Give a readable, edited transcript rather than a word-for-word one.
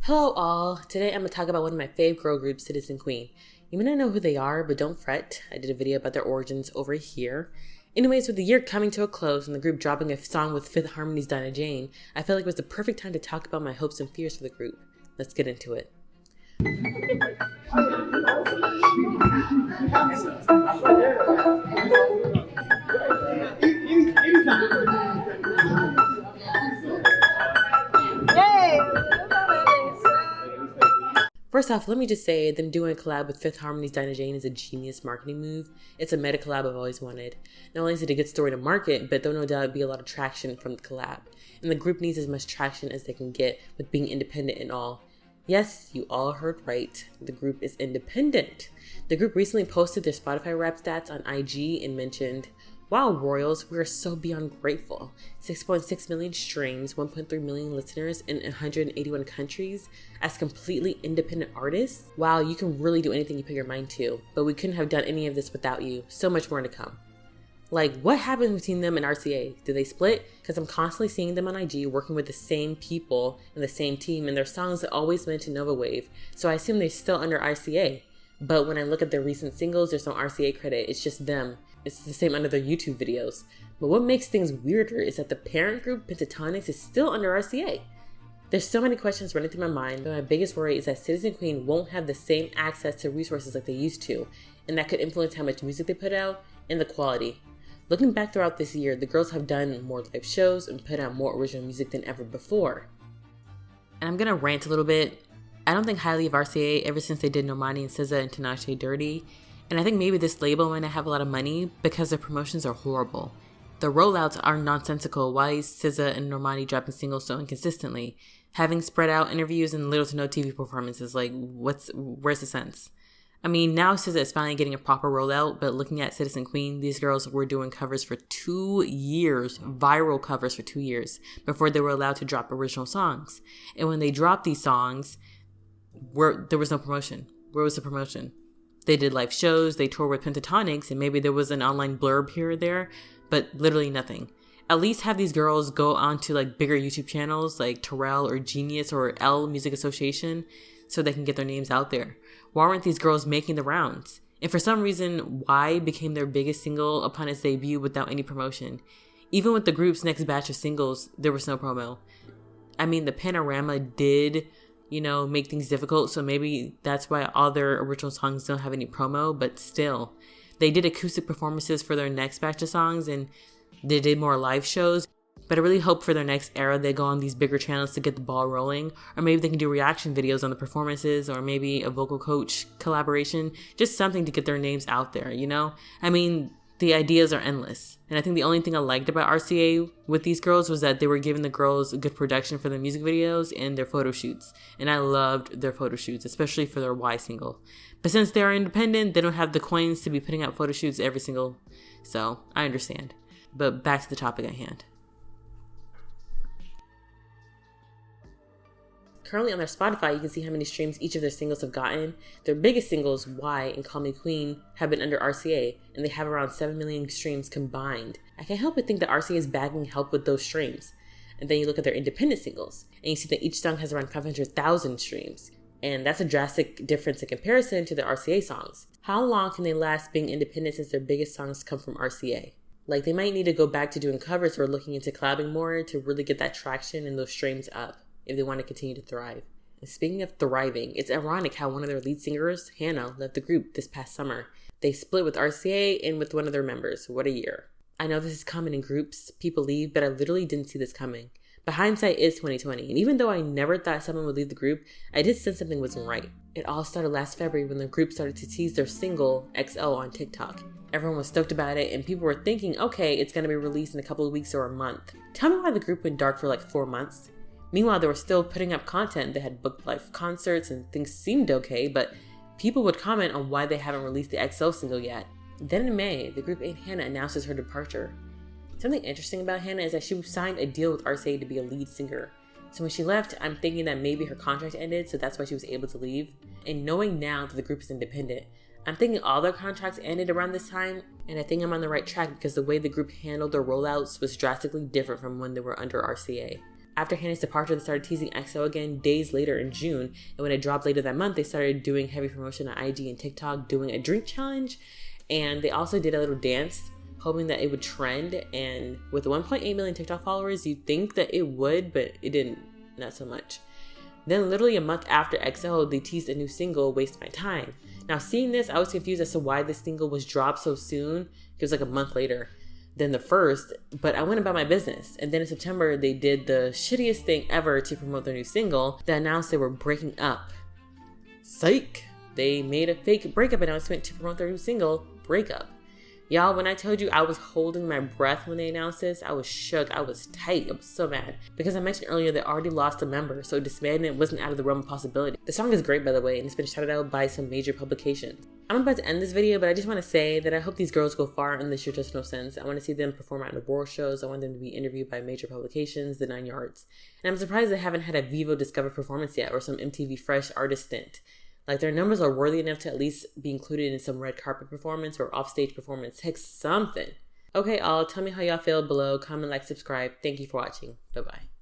Hello all, today I'm going to talk about one of my fave girl groups, Citizen Queen. You may not know who they are, but don't fret, I did a video about their origins over here. Anyways, with the year coming to a close and the group dropping a song with Fifth Harmony's Dinah Jane, I felt like it was the perfect time to talk about my hopes and fears for the group. Let's get into it. First off, let me just say, them doing a collab with Fifth Harmony's Dinah Jane is a genius marketing move. It's a meta collab I've always wanted. Not only is it a good story to market, but there'll no doubt be a lot of traction from the collab. And the group needs as much traction as they can get with being independent and all. Yes, you all heard right. The group is independent. The group recently posted their Spotify rap stats on IG and mentioned, "Wow, Royals, we are so beyond grateful. 6.6 million streams, 1.3 million listeners in 181 countries as completely independent artists. Wow, you can really do anything you put your mind to, but we couldn't have done any of this without you. So much more to come." Like, what happened between them and RCA? Did they split? Because I'm constantly seeing them on IG working with the same people and the same team, and their songs always mention Nova Wave, so I assume they're still under RCA. But when I look at their recent singles, there's no RCA credit, it's just them. It's the same under their YouTube videos. But what makes things weirder is that the parent group, Pentatonix, is still under RCA. There's so many questions running through my mind, but my biggest worry is that Citizen Queen won't have the same access to resources like they used to, and that could influence how much music they put out and the quality. Looking back throughout this year, the girls have done more live shows and put out more original music than ever before. And I'm gonna rant a little bit. I don't think highly of RCA ever since they did Normani and SZA and Tinashe Dirty. And I think maybe this label might not have a lot of money because their promotions are horrible. The rollouts are nonsensical. Why is SZA and Normani dropping singles so inconsistently? Having spread out interviews and little to no TV performances, like where's the sense? I mean, now SZA is finally getting a proper rollout, but looking at Citizen Queen, these girls were doing covers for 2 years, viral covers for 2 years, before they were allowed to drop original songs. And when they dropped these songs, there was no promotion. Where was the promotion? They did live shows, they toured with Pentatonix, and maybe there was an online blurb here or there, but literally nothing. At least have these girls go on to like bigger YouTube channels like Terrell or Genius or L Music Association so they can get their names out there. Why weren't these girls making the rounds? And for some reason, Why became their biggest single upon its debut without any promotion. Even with the group's next batch of singles, there was no promo. I mean, the Panorama did, make things difficult, so maybe that's why all their original songs don't have any promo, but still. They did acoustic performances for their next batch of songs, and they did more live shows. But I really hope for their next era they go on these bigger channels to get the ball rolling, or maybe they can do reaction videos on the performances, or maybe a vocal coach collaboration, just something to get their names out there, I mean, the ideas are endless. And I think the only thing I liked about RCA with these girls was that they were giving the girls a good production for their music videos and their photo shoots. And I loved their photo shoots, especially for their Y single. But since they are independent, they don't have the coins to be putting out photo shoots every single, so I understand. But back to the topic at hand. Currently on their Spotify, you can see how many streams each of their singles have gotten. Their biggest singles, Why and Call Me Queen, have been under RCA, and they have around 7 million streams combined. I can't help but think that RCA is bagging help with those streams. And then you look at their independent singles, and you see that each song has around 500,000 streams. And that's a drastic difference in comparison to the RCA songs. How long can they last being independent since their biggest songs come from RCA? Like, they might need to go back to doing covers or looking into collabing more to really get that traction and those streams up if they want to continue to thrive. And speaking of thriving, it's ironic how one of their lead singers, Hannah, left the group this past summer. They split with RCA and with one of their members. What a year. I know this is common in groups, people leave, but I literally didn't see this coming. But hindsight is 2020, and even though I never thought someone would leave the group, I did sense something wasn't right. It all started last February when the group started to tease their single, XO, on TikTok. Everyone was stoked about it, and people were thinking, okay, it's going to be released in a couple of weeks or a month. Tell me why the group went dark for like 4 months. Meanwhile, they were still putting up content. They had booked live concerts and things seemed okay, but people would comment on why they haven't released the XO single yet. Then in May, the group and Hannah announces her departure. Something interesting about Hannah is that she signed a deal with RCA to be a lead singer. So when she left, I'm thinking that maybe her contract ended, so that's why she was able to leave. And knowing now that the group is independent, I'm thinking all their contracts ended around this time, and I think I'm on the right track because the way the group handled their rollouts was drastically different from when they were under RCA. After Hannah's departure, they started teasing EXO again days later in June, and when it dropped later that month, they started doing heavy promotion on IG and TikTok, doing a drink challenge, and they also did a little dance, hoping that it would trend. And with 1.8 million TikTok followers, you'd think that it would, but it didn't, not so much. Then literally a month after EXO, they teased a new single, Waste My Time. Now seeing this, I was confused as to why this single was dropped so soon. It was like a month later than the first, but I went about my business. And then in September, they did the shittiest thing ever to promote their new single. They announced they were breaking up. Psych! They made a fake breakup announcement to promote their new single, Breakup. Y'all, when I told you I was holding my breath when they announced this, I was shook, I was tight, I was so mad. Because I mentioned earlier they already lost a member, so disbandment wasn't out of the realm of possibility. The song is great, by the way, and it's been shouted out by some major publications. I'm about to end this video, but I just want to say that I hope these girls go far in this traditional sense. I want to see them perform at award shows. I want them to be interviewed by major publications, the 9 yards. And I'm surprised they haven't had a Vivo Discover performance yet, or some MTV Fresh artist stint. Like, their numbers are worthy enough to at least be included in some red carpet performance or offstage performance. Heck, something. Okay, all, tell me how y'all feel below. Comment, like, subscribe. Thank you for watching. Bye-bye.